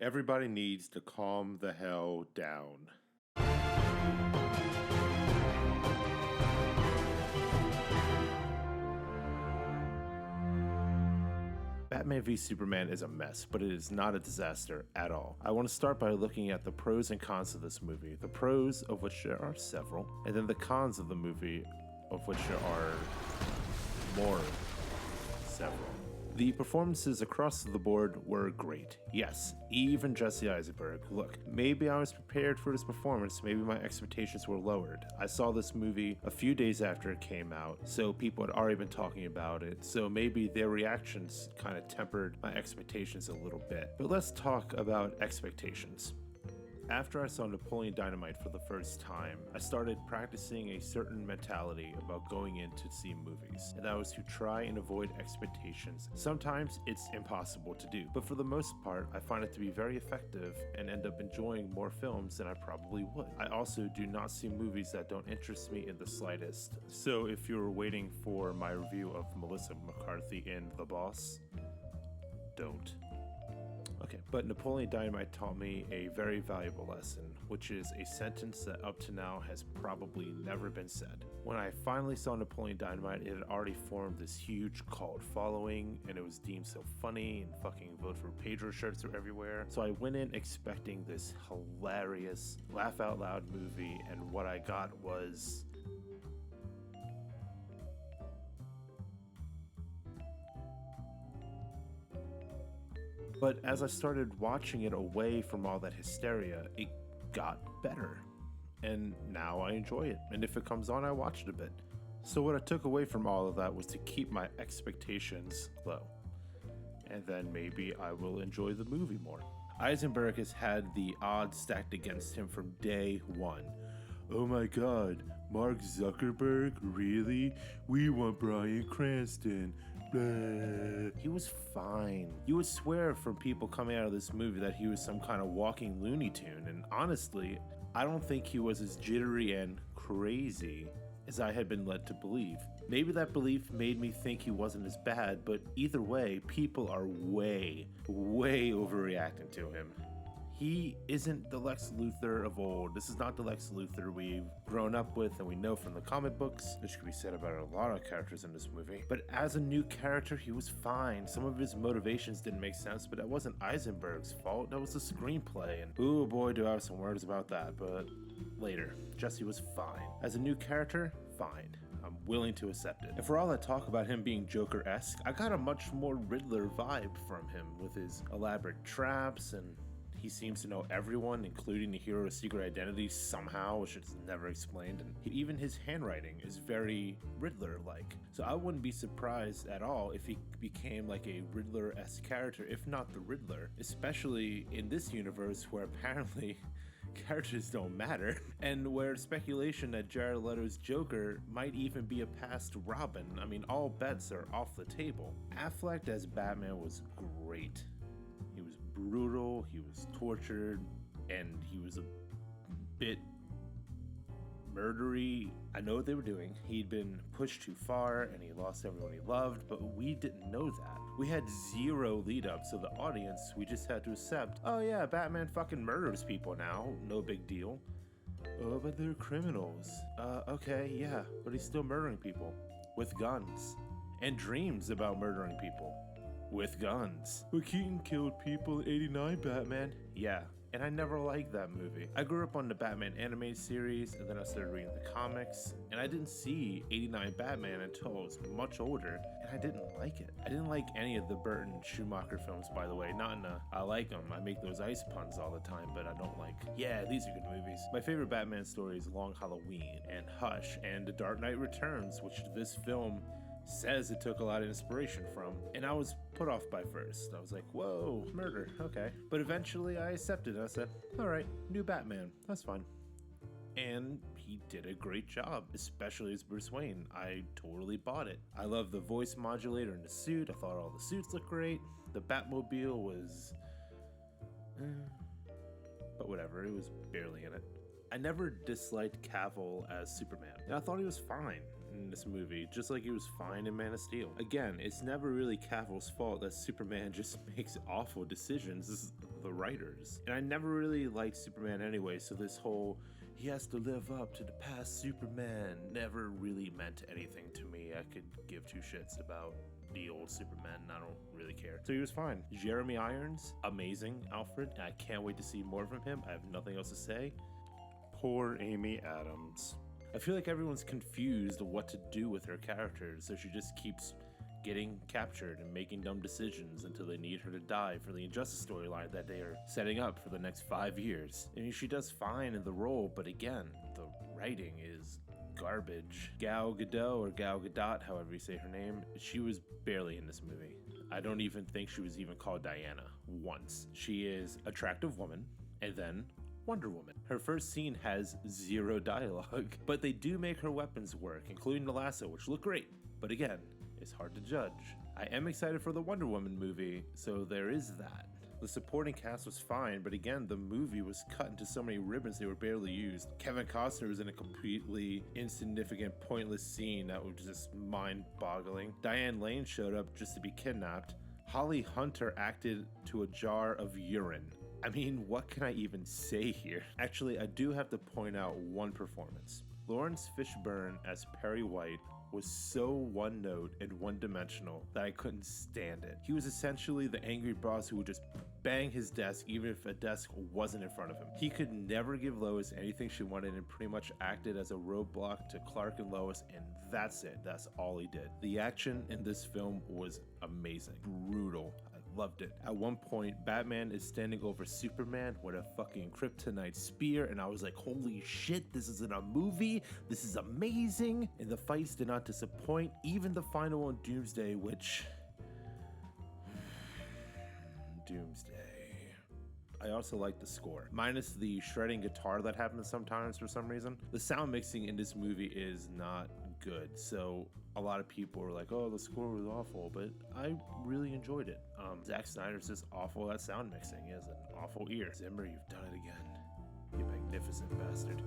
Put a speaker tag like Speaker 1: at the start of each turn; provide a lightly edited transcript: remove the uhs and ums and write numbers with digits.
Speaker 1: Everybody needs to calm the hell down. Batman v Superman is a mess, but it is not a disaster at all. I want to start by looking at the pros and cons of this movie. The pros, of which there are several, and then the cons of the movie, of which there are more several. The performances across the board were great. Yes, even Jesse Eisenberg. Look, maybe I was prepared for this performance, maybe my expectations were lowered. I saw this movie a few days after it came out, so people had already been talking about it, so maybe their reactions kind of tempered my expectations a little bit. But let's talk about expectations. After I saw Napoleon Dynamite for the first time, I started practicing a certain mentality about going in to see movies, and that was to try and avoid expectations. Sometimes it's impossible to do, but for the most part, I find it to be very effective and end up enjoying more films than I probably would. I also do not see movies that don't interest me in the slightest, so if you're waiting for my review of Melissa McCarthy in The Boss, don't. Okay, but Napoleon Dynamite taught me a very valuable lesson, which is a sentence that up to now has probably never been said. When I finally saw Napoleon Dynamite, it had already formed this huge cult following, and it was deemed so funny, and fucking Vote for Pedro shirts were everywhere. So I went in expecting this hilarious, laugh out loud movie, and what I got was But as I started watching it away from all that hysteria, it got better. And now I enjoy it. And if it comes on, I watch it a bit. So what I took away from all of that was to keep my expectations low. And then maybe I will enjoy the movie more. Eisenberg has had the odds stacked against him from day one. Oh my god, Mark Zuckerberg? Really? We want Bryan Cranston. Blah. He was fine. You would swear from people coming out of this movie that he was some kind of walking Looney Tune, and honestly, I don't think he was as jittery and crazy as I had been led to believe. Maybe that belief made me think he wasn't as bad, but either way, people are way overreacting to him. He isn't the Lex Luthor of old. This is not the Lex Luthor we've grown up with and we know from the comic books. This could be said about a lot of characters in this movie. But as a new character, he was fine. Some of his motivations didn't make sense, but that wasn't Eisenberg's fault. That was the screenplay. And oh boy, do I have some words about that, but later. Jesse was fine. As a new character, fine. I'm willing to accept it. And for all that talk about him being Joker-esque, I got a much more Riddler vibe from him with his elaborate traps, and he seems to know everyone, including the hero's secret identity somehow, which is never explained, and even his handwriting is very Riddler-like. So I wouldn't be surprised at all if he became like a Riddler-esque character, if not the Riddler, especially in this universe where apparently characters don't matter, and where speculation that Jared Leto's Joker might even be a past Robin. I mean, all bets are off the table. Affleck as Batman was great. He was brutal, he was tortured, and he was a bit murdery. I know what they were doing. He'd been pushed too far, and he lost everyone he loved, but we didn't know that. We had zero lead up, so the audience, we just had to accept, oh yeah, Batman fucking murders people now, no big deal. Oh, but they're criminals. Okay, yeah, but he's still murdering people. With guns. And dreams about murdering people. With guns. But Keaton killed people in '89, Batman. Yeah, and I never liked that movie. I grew up on the Batman animated series, and then I started reading the comics, and I didn't see '89 Batman until I was much older, and I didn't like it. I didn't like any of the Burton Schumacher films, by the way. Not in a, I like them, I make those ice puns all the time, but I don't like, yeah, these are good movies. My favorite Batman story is Long Halloween, and Hush, and The Dark Knight Returns, which this film says it took a lot of inspiration from, and I was put off by first. I was like, whoa, murder, okay. But eventually I accepted it. I said, alright, new Batman, that's fine. And he did a great job, especially as Bruce Wayne. I totally bought it. I love the voice modulator in the suit. I thought all the suits looked great. The Batmobile was but whatever, it was barely in it. I never disliked Cavill as Superman, and I thought he was fine in this movie, just like he was fine in Man of Steel. Again, it's never really Cavill's fault that Superman just makes awful decisions. the writers. And I never really liked Superman anyway, so this whole he has to live up to the past Superman never really meant anything to me. I could give two shits about the old Superman, I don't really care. So he was fine. Jeremy Irons, amazing Alfred, and I can't wait to see more from him. I have nothing else to say. Poor Amy Adams. I feel like everyone's confused what to do with her character, so she just keeps getting captured and making dumb decisions until they need her to die for the Injustice storyline that they are setting up for the next 5 years. I mean, she does fine in the role, but again, the writing is garbage. Gal Gadot, or Gal Gadot, however you say her name, she was barely in this movie. I don't even think she was even called Diana once. She is attractive woman, and then Wonder Woman. Her first scene has 0 dialogue, but they do make her weapons work, including the lasso, which look great. But again, it's hard to judge. I am excited for the Wonder Woman movie, so there is that. The supporting cast was fine, but again, the movie was cut into so many ribbons they were barely used. Kevin Costner was in a completely insignificant, pointless scene that was just mind-boggling. Diane Lane showed up just to be kidnapped. Holly Hunter acted to a jar of urine. I mean, what can I even say here? Actually, I do have to point out one performance. Lawrence Fishburne as Perry White was so one note and one dimensional that I couldn't stand it. He was essentially the angry boss who would just bang his desk even if a desk wasn't in front of him. He could never give Lois anything she wanted and pretty much acted as a roadblock to Clark and Lois, and that's it. That's all he did. The action in this film was amazing. Brutal. Loved it. At one point, Batman is standing over Superman with a fucking kryptonite spear, and I was like, holy shit, this isn't a movie. This is amazing. And the fights did not disappoint. Even the final one, Doomsday, which... Doomsday. I also like the score. Minus the shredding guitar that happens sometimes for some reason. The sound mixing in this movie is not good. So a lot of people were like, oh, the score was awful, but I really enjoyed it. Zack Snyder's just awful at sound mixing. He has an awful ear. Zimmer, you've done it again. You magnificent bastard.